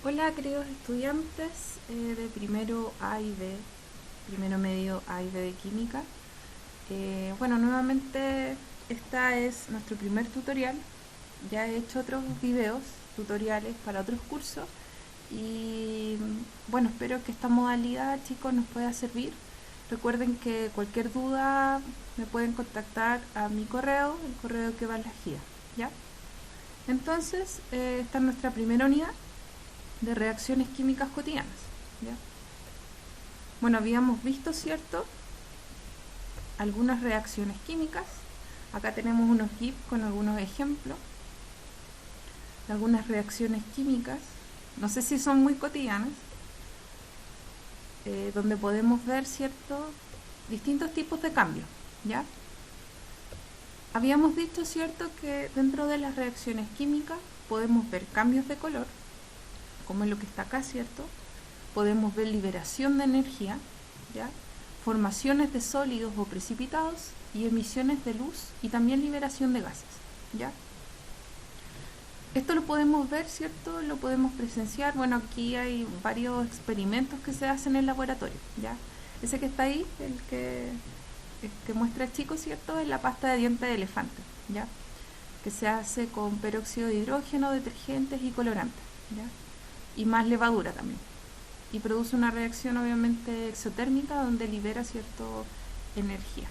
Hola queridos estudiantes de primero A y B, primero medio A y B de química. Bueno, nuevamente esta es nuestro primer tutorial. Ya he hecho otros videos, tutoriales para otros cursos y bueno, espero que esta modalidad, chicos, nos pueda servir. Recuerden que cualquier duda me pueden contactar a mi correo, el correo que va en la guía, ¿ya? Entonces, esta es nuestra primera unidad de reacciones químicas cotidianas, ¿ya? Bueno, habíamos visto, ¿cierto?, algunas reacciones químicas. Acá tenemos unos GIF con algunos ejemplos de algunas reacciones químicas. No sé si son muy cotidianas, donde podemos ver, ¿cierto?, distintos tipos de cambios, ¿ya? Habíamos dicho, ¿cierto?, que dentro de las reacciones químicas podemos ver cambios de color, como es lo que está acá, ¿cierto? Podemos ver liberación de energía, ¿ya? Formaciones de sólidos o precipitados y emisiones de luz y también liberación de gases, ¿ya? Esto lo podemos ver, ¿cierto? Lo podemos presenciar. Bueno, aquí hay varios experimentos que se hacen en el laboratorio, ¿ya? Ese que está ahí, el que muestra el chico, ¿cierto?, es la pasta de diente de elefante, ¿ya? Que se hace con peróxido de hidrógeno, detergentes y colorantes, ¿ya? Y más levadura también, y produce una reacción obviamente exotérmica donde libera cierto energía.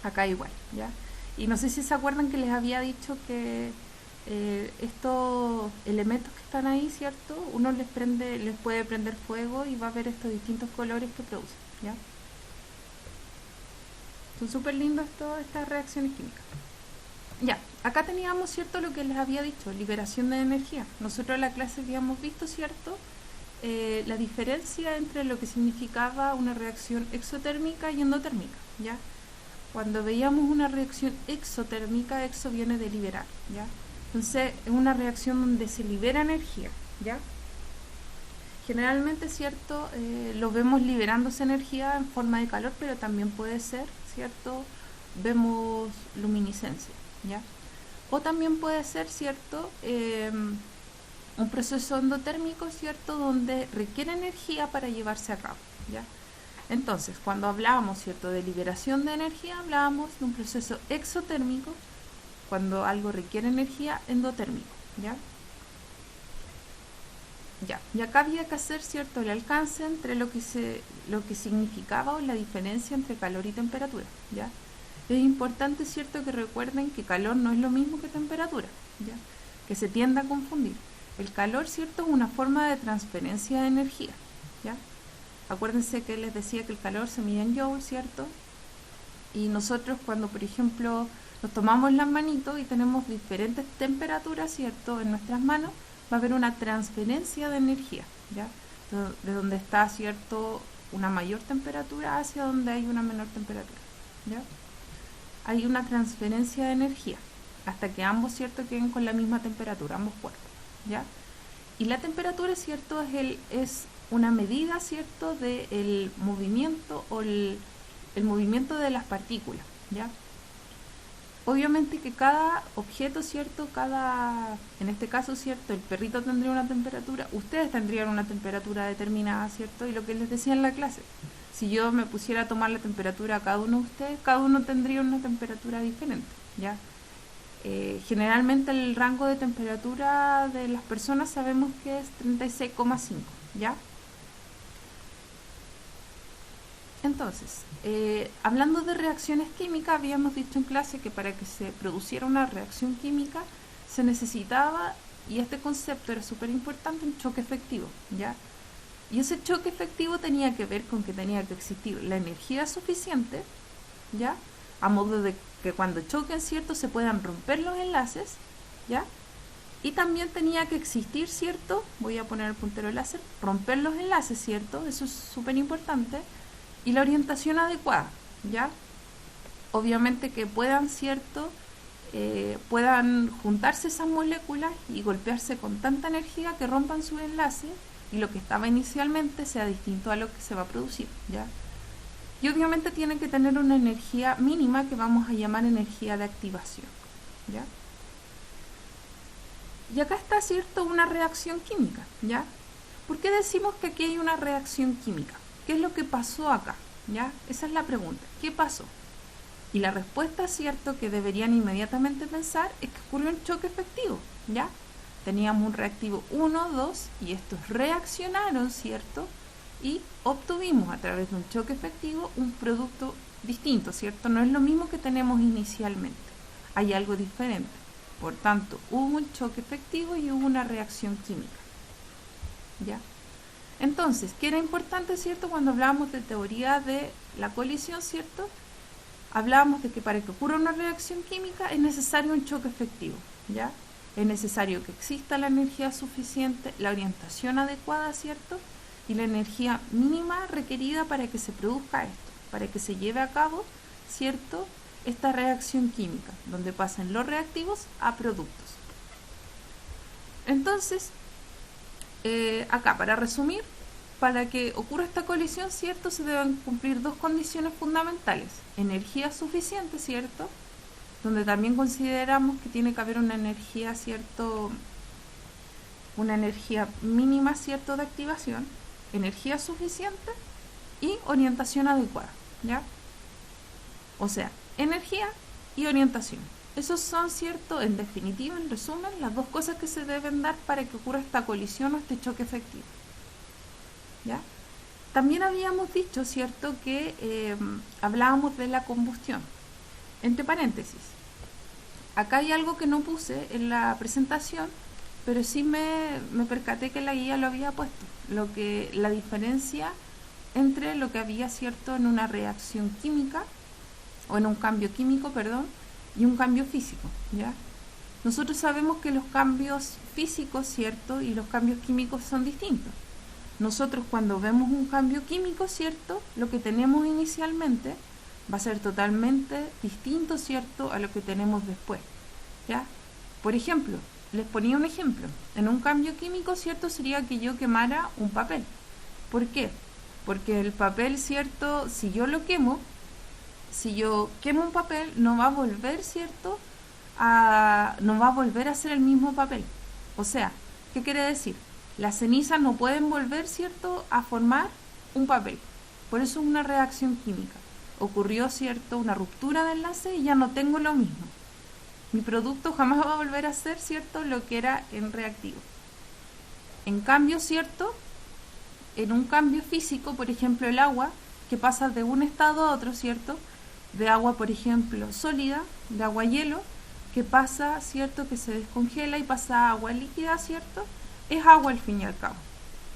Acá igual, ¿ya? Y no sé si se acuerdan que les había dicho que estos elementos que están ahí, ¿cierto?, uno les puede prender fuego y va a ver estos distintos colores que producen, ¿ya? Son súper lindos estas reacciones químicas. Ya, acá teníamos, ¿cierto?, lo que les había dicho, liberación de energía. Nosotros en la clase habíamos visto, ¿cierto?, la diferencia entre lo que significaba una reacción exotérmica y endotérmica, ¿ya? Cuando veíamos una reacción exotérmica, exo viene de liberar, ¿ya? Entonces, es una reacción donde se libera energía, ¿ya? Generalmente, ¿cierto?, lo vemos liberándose energía en forma de calor, pero también puede ser, ¿cierto?, vemos luminiscencia, ¿ya? O también puede ser, ¿cierto?, un proceso endotérmico, ¿cierto?, donde requiere energía para llevarse a cabo, ¿ya? Entonces, cuando hablábamos, ¿cierto?, de liberación de energía, hablábamos de un proceso exotérmico, cuando algo requiere energía, endotérmico, ¿ya? Ya, y acá había que hacer, ¿cierto?, el alcance entre lo que significaba o la diferencia entre calor y temperatura, ¿ya? Es importante, ¿cierto?, que recuerden que calor no es lo mismo que temperatura, ¿ya? Que se tiende a confundir. El calor, ¿cierto?, es una forma de transferencia de energía, ¿ya? Acuérdense que les decía que el calor se mide en joules, ¿cierto? Y nosotros cuando, por ejemplo, nos tomamos las manitos y tenemos diferentes temperaturas, ¿cierto?, en nuestras manos, va a haber una transferencia de energía, ¿ya? De donde está, ¿cierto?, una mayor temperatura hacia donde hay una menor temperatura, ¿ya? Hay una transferencia de energía hasta que ambos, ¿cierto?, queden con la misma temperatura, ambos cuerpos, ¿ya? Y la temperatura, ¿cierto?, es una medida, ¿cierto?, del movimiento o el movimiento de las partículas, ¿ya? Obviamente que cada objeto, ¿cierto?, en este caso, ¿cierto?, el perrito tendría una temperatura, ustedes tendrían una temperatura determinada, ¿cierto? Y lo que les decía en la clase, si yo me pusiera a tomar la temperatura a cada uno de ustedes, cada uno tendría una temperatura diferente, ¿ya? Generalmente el rango de temperatura de las personas sabemos que es 36,5, ¿ya? Entonces, hablando de reacciones químicas, habíamos dicho en clase que para que se produciera una reacción química se necesitaba, y este concepto era súper importante, un choque efectivo, ¿ya? Y ese choque efectivo tenía que ver con que tenía que existir la energía suficiente, ¿ya?, a modo de que cuando choquen, ¿cierto?, se puedan romper los enlaces, ¿ya? Y también tenía que existir, ¿cierto?, voy a poner el puntero láser, romper los enlaces, ¿cierto?, eso es súper importante, y la orientación adecuada, ¿ya? Obviamente que puedan, ¿cierto?, puedan juntarse esas moléculas y golpearse con tanta energía que rompan su enlace y lo que estaba inicialmente sea distinto a lo que se va a producir, ¿ya? Y obviamente tienen que tener una energía mínima que vamos a llamar energía de activación, ¿ya? Y acá está, ¿cierto?, una reacción química, ¿ya? ¿Por qué decimos que aquí hay una reacción química? ¿Qué es lo que pasó acá? ¿Ya? Esa es la pregunta. ¿Qué pasó? Y la respuesta, cierto, que deberían inmediatamente pensar es que ocurrió un choque efectivo, ¿ya? Teníamos un reactivo 1, 2 y estos reaccionaron, ¿cierto? Y obtuvimos a través de un choque efectivo un producto distinto, ¿cierto? No es lo mismo que tenemos inicialmente. Hay algo diferente. Por tanto, hubo un choque efectivo y hubo una reacción química, ¿ya? Entonces, ¿qué era importante, cierto? Cuando hablábamos de teoría de la colisión, ¿cierto? Hablábamos de que para que ocurra una reacción química es necesario un choque efectivo, ¿ya? Es necesario que exista la energía suficiente, la orientación adecuada, ¿cierto? Y la energía mínima requerida para que se produzca esto, para que se lleve a cabo, ¿cierto? Esta reacción química, donde pasen los reactivos a productos. Entonces, acá, para resumir, para que ocurra esta colisión, ¿cierto? Se deben cumplir dos condiciones fundamentales. Energía suficiente, ¿cierto? Donde también consideramos que tiene que haber una energía, ¿cierto? Una energía mínima, ¿cierto? De activación. Energía suficiente y orientación adecuada, ¿ya? O sea, energía y orientación. Esos son, ¿cierto? En definitiva, en resumen, las dos cosas que se deben dar para que ocurra esta colisión o este choque efectivo, ¿ya? También habíamos dicho, ¿cierto?, que hablábamos de la combustión. Entre paréntesis, acá hay algo que no puse en la presentación, pero sí me percaté que la guía lo había puesto. La diferencia entre lo que había, ¿cierto?, en una reacción química, o en un cambio químico, perdón, y un cambio físico, ¿ya? Nosotros sabemos que los cambios físicos, ¿cierto?, y los cambios químicos son distintos. Nosotros cuando vemos un cambio químico, ¿cierto?, lo que tenemos inicialmente va a ser totalmente distinto, ¿cierto?, a lo que tenemos después, ¿ya? Por ejemplo, les ponía un ejemplo. En un cambio químico, ¿cierto?, sería que yo quemara un papel. ¿Por qué? Porque el papel, ¿cierto?, si yo lo quemo, si yo quemo un papel, no va a volver, ¿cierto?, no va a volver a ser el mismo papel. O sea, ¿qué quiere decir? Las cenizas no pueden volver, ¿cierto?, a formar un papel. Por eso es una reacción química. Ocurrió, ¿cierto?, una ruptura de enlace y ya no tengo lo mismo. Mi producto jamás va a volver a ser, ¿cierto?, lo que era en reactivo. En cambio, ¿cierto?, en un cambio físico, por ejemplo, el agua, que pasa de un estado a otro, ¿cierto?, de agua, por ejemplo, sólida, de agua hielo, que pasa, ¿cierto?, que se descongela y pasa a agua líquida, ¿cierto?, es agua al fin y al cabo.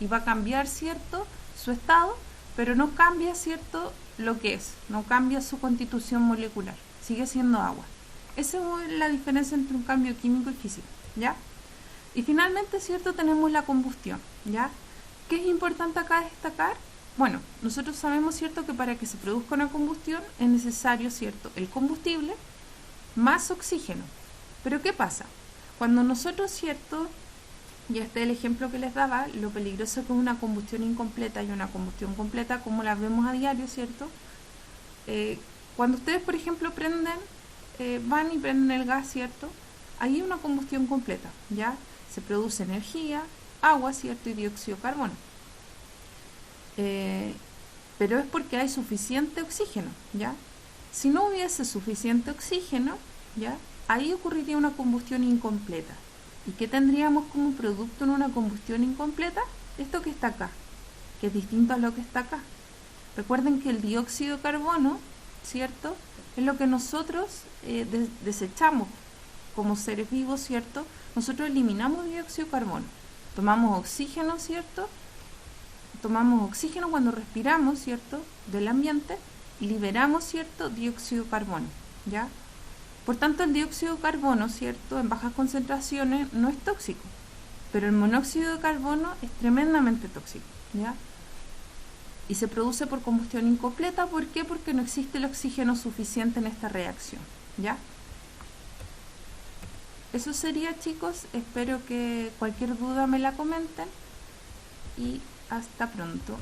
Y va a cambiar, ¿cierto?, su estado, pero no cambia, ¿cierto?, lo que es, no cambia su constitución molecular, sigue siendo agua. Esa es la diferencia entre un cambio químico y físico, ¿ya? Y finalmente, ¿cierto?, tenemos la combustión, ¿ya? ¿Qué es importante acá destacar? Bueno, nosotros sabemos, ¿cierto?, que para que se produzca una combustión es necesario, ¿cierto?, el combustible más oxígeno. Pero ¿qué pasa? Cuando nosotros, ¿cierto?, y este es el ejemplo que les daba, lo peligroso que es una combustión incompleta y una combustión completa, como la vemos a diario, ¿cierto? Cuando ustedes, por ejemplo, van y prenden el gas, ¿cierto? Ahí hay una combustión completa, ¿ya? Se produce energía, agua, ¿cierto? Y dióxido de carbono. Pero es porque hay suficiente oxígeno, ¿ya? Si no hubiese suficiente oxígeno, ¿ya?, ahí ocurriría una combustión incompleta. ¿Y qué tendríamos como producto en una combustión incompleta? Esto que está acá, que es distinto a lo que está acá. Recuerden que el dióxido de carbono, ¿cierto?, es lo que nosotros desechamos como seres vivos, ¿cierto? Nosotros eliminamos dióxido de carbono. Tomamos oxígeno, ¿cierto? Tomamos oxígeno cuando respiramos, ¿cierto?, del ambiente, y liberamos, ¿cierto?, dióxido de carbono, ¿ya? Por tanto, el dióxido de carbono, ¿cierto?, en bajas concentraciones no es tóxico, pero el monóxido de carbono es tremendamente tóxico, ¿ya? Y se produce por combustión incompleta. ¿Por qué? Porque no existe el oxígeno suficiente en esta reacción, ¿ya? Eso sería, chicos. Espero que cualquier duda me la comenten y hasta pronto.